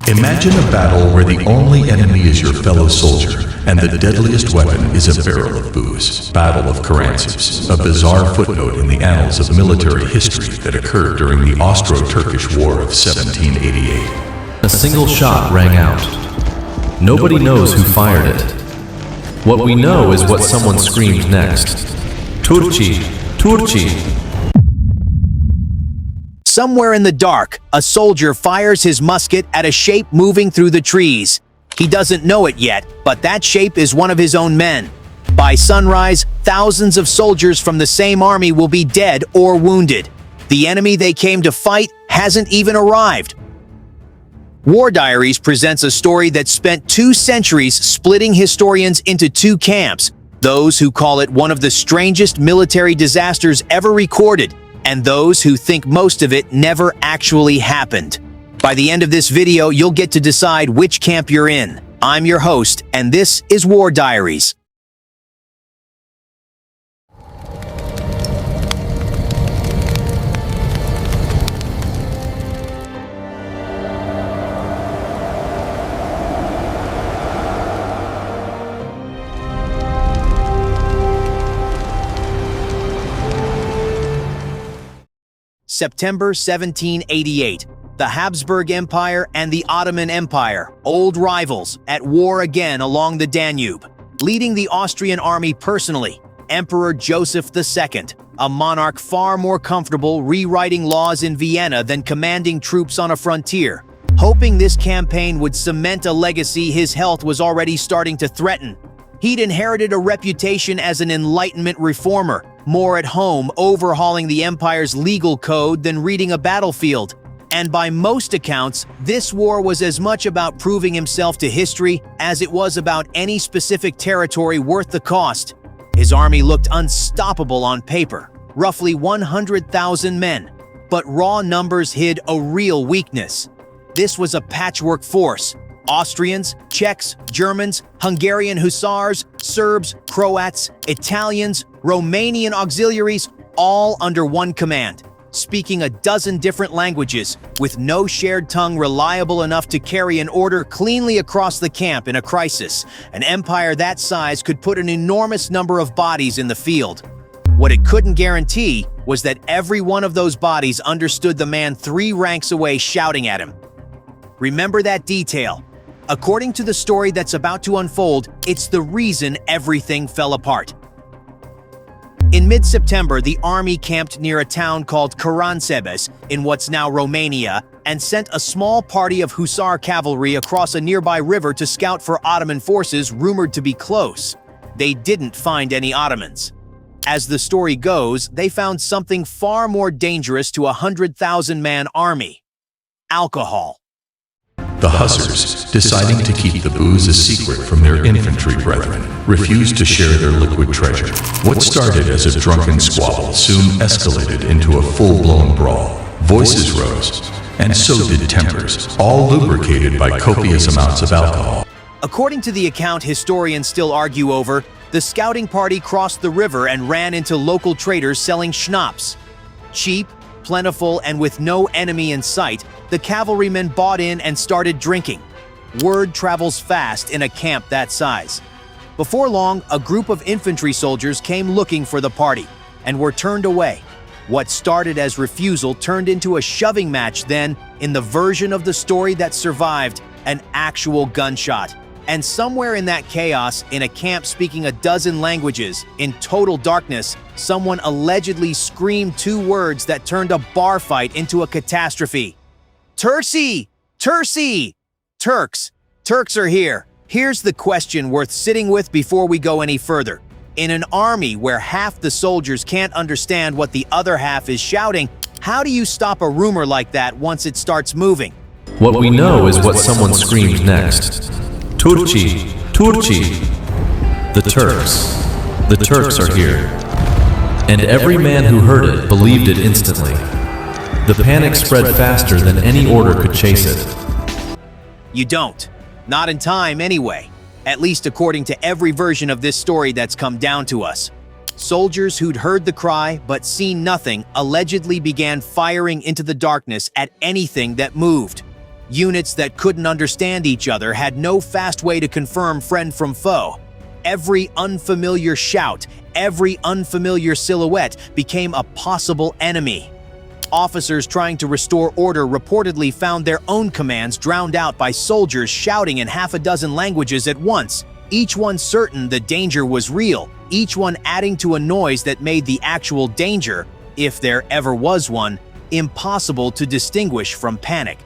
Imagine a battle where the only enemy is your fellow soldier, and the deadliest weapon is a barrel of booze. Battle of Karansebes, a bizarre footnote in the annals of military history that occurred during the Austro-Turkish War of 1788. A single shot rang out. Nobody knows who fired it. What we know is what someone screamed next. Turci! Turci! Somewhere in the dark, a soldier fires his musket at a shape moving through the trees. He doesn't know it yet, but that shape is one of his own men. By sunrise, thousands of soldiers from the same army will be dead or wounded. The enemy they came to fight hasn't even arrived. War Diaries presents a story that spent 2 centuries splitting historians into 2 camps, those who call it one of the strangest military disasters ever recorded, and those who think most of it never actually happened. By the end of this video, you'll get to decide which camp you're in. I'm your host, and this is War Diaries. September 1788. The Habsburg Empire and the Ottoman Empire, old rivals, at war again along the Danube. Leading the Austrian army personally, Emperor Joseph II, a monarch far more comfortable rewriting laws in Vienna than commanding troops on a frontier. Hoping this campaign would cement a legacy his health was already starting to threaten. He'd inherited a reputation as an Enlightenment reformer, more at home overhauling the empire's legal code than reading a battlefield. And by most accounts, this war was as much about proving himself to history as it was about any specific territory worth the cost. His army looked unstoppable on paper, roughly 100,000 men. But raw numbers hid a real weakness. This was a patchwork force. Austrians, Czechs, Germans, Hungarian hussars, Serbs, Croats, Italians, Romanian auxiliaries, all under one command, speaking a dozen different languages, with no shared tongue reliable enough to carry an order cleanly across the camp in a crisis. An empire that size could put an enormous number of bodies in the field. What it couldn't guarantee was that every one of those bodies understood the man 3 ranks away shouting at him. Remember that detail. According to the story that's about to unfold, it's the reason everything fell apart. In mid-September, the army camped near a town called Karansebes in what's now Romania and sent a small party of hussar cavalry across a nearby river to scout for Ottoman forces rumored to be close. They didn't find any Ottomans. As the story goes, they found something far more dangerous to a 100,000-man army: alcohol. The hussars, deciding to keep the booze a secret from their infantry brethren, refused to share their liquid treasure. What started as a drunken squabble soon escalated into a full-blown brawl. Voices rose, and so did tempers, all lubricated by copious amounts of alcohol. According to the account historians still argue over, the scouting party crossed the river and ran into local traders selling schnapps. Cheap, plentiful, and with no enemy in sight, the cavalrymen bought in and started drinking. Word travels fast in a camp that size. Before long, a group of infantry soldiers came looking for the party and were turned away. What started as refusal turned into a shoving match then, in the version of the story that survived, an actual gunshot. And somewhere in that chaos, in a camp speaking a dozen languages, in total darkness, someone allegedly screamed 2 words that turned a bar fight into a catastrophe. Turci! Turci! Turks! Turks are here. Here's the question worth sitting with before we go any further. In an army where half the soldiers can't understand what the other half is shouting, how do you stop a rumor like that once it starts moving? What we know is what someone screamed next. Turci! Turci! The Turks. The Turks are here. And every man who heard it believed it instantly. The panic spread faster than any order could chase it. You don't. Not in time anyway. At least according to every version of this story that's come down to us. Soldiers who'd heard the cry but seen nothing allegedly began firing into the darkness at anything that moved. Units that couldn't understand each other had no fast way to confirm friend from foe. Every unfamiliar shout, every unfamiliar silhouette became a possible enemy. Officers trying to restore order reportedly found their own commands drowned out by soldiers shouting in half a dozen languages at once, each one certain the danger was real, each one adding to a noise that made the actual danger, if there ever was one, impossible to distinguish from panic.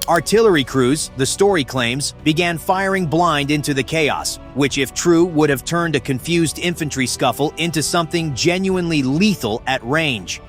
Artillery crews, the story claims, began firing blind into the chaos, which if true would have turned a confused infantry scuffle into something genuinely lethal at range.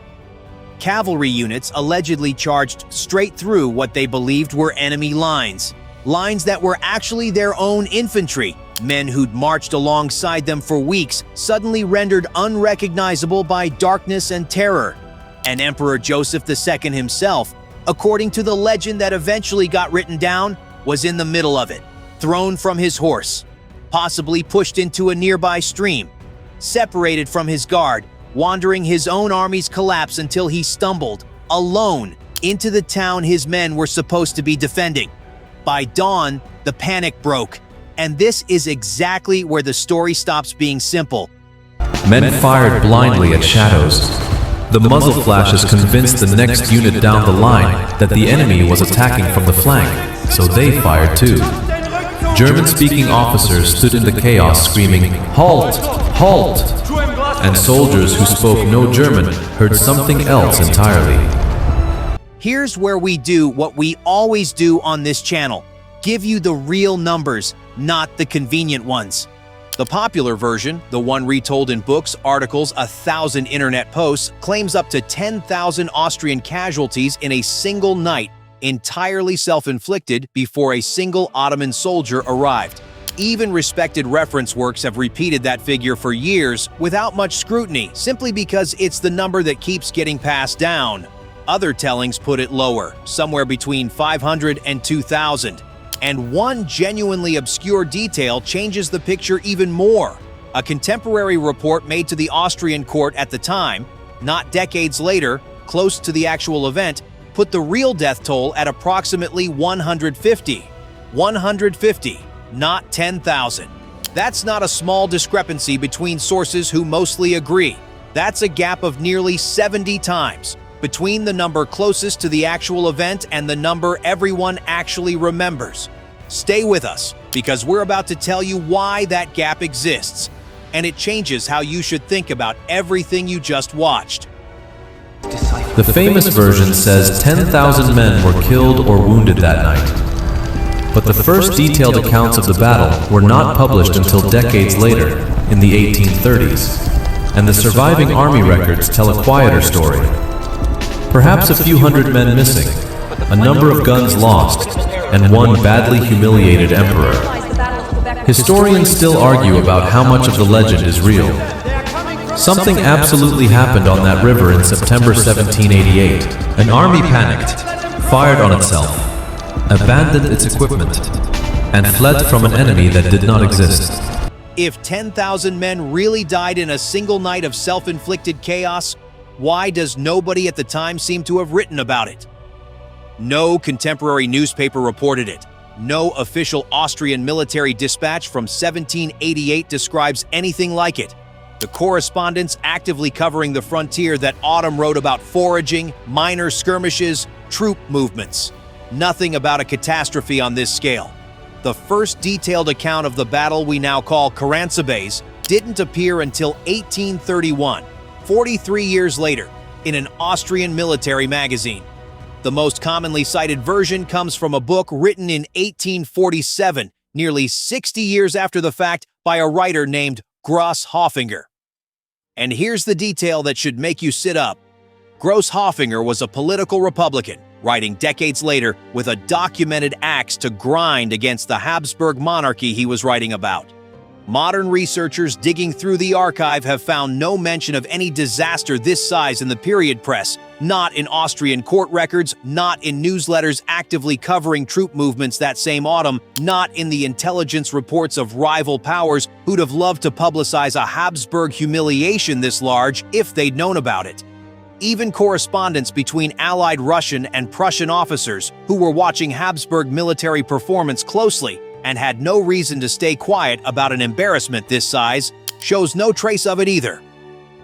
Cavalry units allegedly charged straight through what they believed were enemy lines. Lines that were actually their own infantry, men who'd marched alongside them for weeks, suddenly rendered unrecognizable by darkness and terror. And Emperor Joseph II himself, according to the legend that eventually got written down, was in the middle of it, thrown from his horse, possibly pushed into a nearby stream, separated from his guard, wandering his own army's collapse until he stumbled, alone, into the town his men were supposed to be defending. By dawn, the panic broke, and this is exactly where the story stops being simple. Men fired blindly at shadows. The muzzle flashes convinced the next unit down the line that the enemy was attacking from the flank, so they fired too. German-speaking officers stood in the chaos screaming, "Halt! Halt!" And soldiers who spoke no German heard something else entirely. Here's where we do what we always do on this channel: give you the real numbers, not the convenient ones. The popular version, the one retold in books, articles, 1,000 internet posts, claims up to 10,000 Austrian casualties in a single night, entirely self-inflicted before a single Ottoman soldier arrived. Even respected reference works have repeated that figure for years without much scrutiny, simply because it's the number that keeps getting passed down. Other tellings put it lower, somewhere between 500 and 2,000. And one genuinely obscure detail changes the picture even more. A contemporary report made to the Austrian court at the time, not decades later, close to the actual event, put the real death toll at approximately 150. 150, not 10,000. That's not a small discrepancy between sources who mostly agree. That's a gap of nearly 70 times between the number closest to the actual event and the number everyone actually remembers. Stay with us, because we're about to tell you why that gap exists, and it changes how you should think about everything you just watched. The famous version says 10,000 men were killed or wounded that night. But the first detailed accounts of the battle were not published until decades later, in the 1830s, and the surviving army records tell a quieter story. Perhaps a few hundred men missing, a number of guns lost, and one badly humiliated emperor. Historians still argue about how much of the legend is real. Something absolutely happened on that river in September 1788. An army panicked, fired on itself, abandoned its equipment, and fled from an enemy that did not exist. If 10,000 men really died in a single night of self-inflicted chaos, why does nobody at the time seem to have written about it? No contemporary newspaper reported it. No official Austrian military dispatch from 1788 describes anything like it. The correspondents actively covering the frontier that autumn wrote about foraging, minor skirmishes, troop movements. Nothing about a catastrophe on this scale. The first detailed account of the battle we now call Karansebes didn't appear until 1831, 43 years later, in an Austrian military magazine. The most commonly cited version comes from a book written in 1847, nearly 60 years after the fact, by a writer named Gross-Hoffinger. And here's the detail that should make you sit up. Gross-Hoffinger was a political Republican, writing decades later with a documented axe to grind against the Habsburg monarchy he was writing about. Modern researchers digging through the archive have found no mention of any disaster this size in the period press, not in Austrian court records, not in newsletters actively covering troop movements that same autumn, not in the intelligence reports of rival powers who'd have loved to publicize a Habsburg humiliation this large if they'd known about it. even correspondence between Allied Russian and Prussian officers who were watching Habsburg military performance closely and had no reason to stay quiet about an embarrassment this size, shows no trace of it either.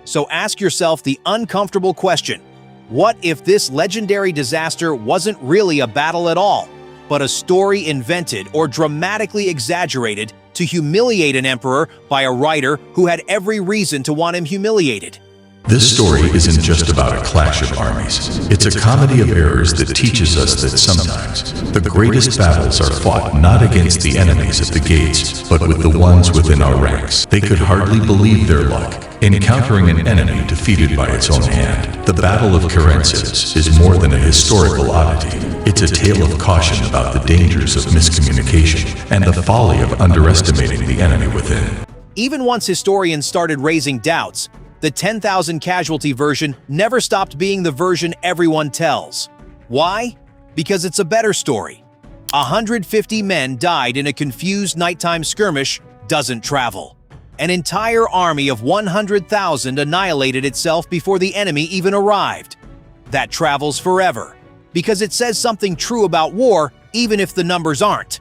So ask yourself the uncomfortable question: what if this legendary disaster wasn't really a battle at all, but a story invented or dramatically exaggerated to humiliate an emperor by a writer who had every reason to want him humiliated? This story isn't just about a clash of armies. It's a comedy of errors that teaches us that sometimes the greatest battles are fought not against the enemies at the gates, but with the ones within our ranks. They could hardly believe their luck, encountering an enemy defeated by its own hand. The Battle of Karansebes is more than a historical oddity. It's a tale of caution about the dangers of miscommunication and the folly of underestimating the enemy within. Even once historians started raising doubts, the 10,000 casualty version never stopped being the version everyone tells. Why? Because it's a better story. 150 men died in a confused nighttime skirmish doesn't travel. An entire army of 100,000 annihilated itself before the enemy even arrived. That travels forever, because it says something true about war even if the numbers aren't.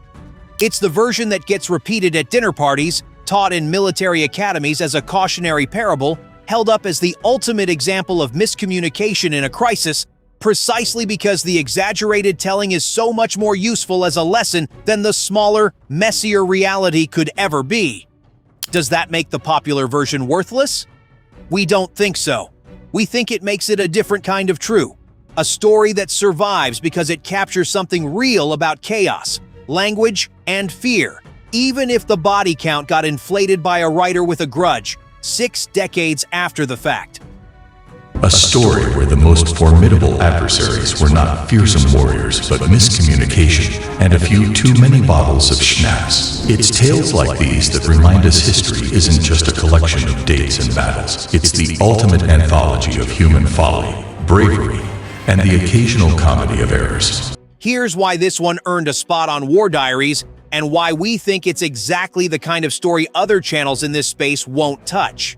It's the version that gets repeated at dinner parties, taught in military academies as a cautionary parable, held up as the ultimate example of miscommunication in a crisis, precisely because the exaggerated telling is so much more useful as a lesson than the smaller, messier reality could ever be. Does that make the popular version worthless? We don't think so. We think it makes it a different kind of true. A story that survives because it captures something real about chaos, language, and fear, even if the body count got inflated by a writer with a grudge 6 decades after the fact. A story where the most formidable adversaries were not fearsome warriors, but miscommunication and a few too many bottles of schnapps. It's tales like these that remind us history isn't just a collection of dates and battles. It's the ultimate anthology of human folly, bravery, and the occasional comedy of errors. Here's why this one earned a spot on War Diaries, and why we think it's exactly the kind of story other channels in this space won't touch.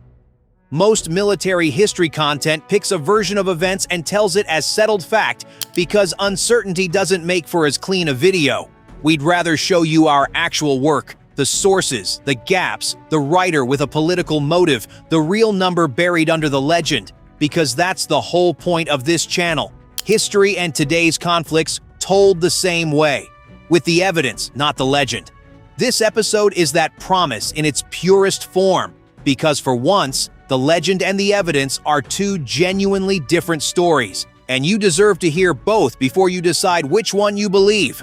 Most military history content picks a version of events and tells it as settled fact because uncertainty doesn't make for as clean a video. We'd rather show you our actual work, the sources, the gaps, the writer with a political motive, the real number buried under the legend, because that's the whole point of this channel. History and today's conflicts told the same way, with the evidence, not the legend. This episode is that promise in its purest form, because for once, the legend and the evidence are two genuinely different stories, and you deserve to hear both before you decide which one you believe.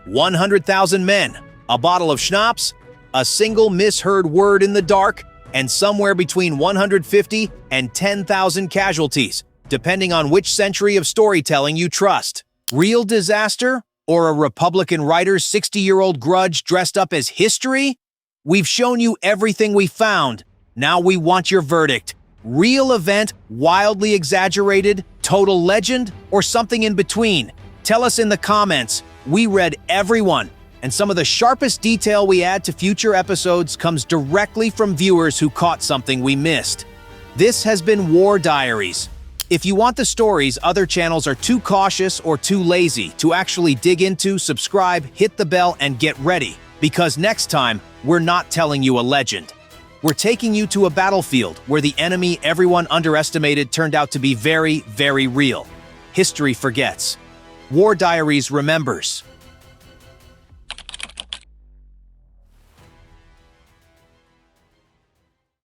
100,000 men, a bottle of schnapps, a single misheard word in the dark, and somewhere between 150 and 10,000 casualties, depending on which century of storytelling you trust. Real disaster? Or a Republican writer's 60-year-old grudge dressed up as history? We've shown you everything we found. Now we want your verdict. Real event, wildly exaggerated, total legend, or something in between? Tell us in the comments. We read everyone, and some of the sharpest detail we add to future episodes comes directly from viewers who caught something we missed. This has been War Diaries. If you want the stories other channels are too cautious or too lazy to actually dig into, subscribe, hit the bell, and get ready, because next time, we're not telling you a legend. We're taking you to a battlefield where the enemy everyone underestimated turned out to be very, very real. History forgets. War Diaries remembers.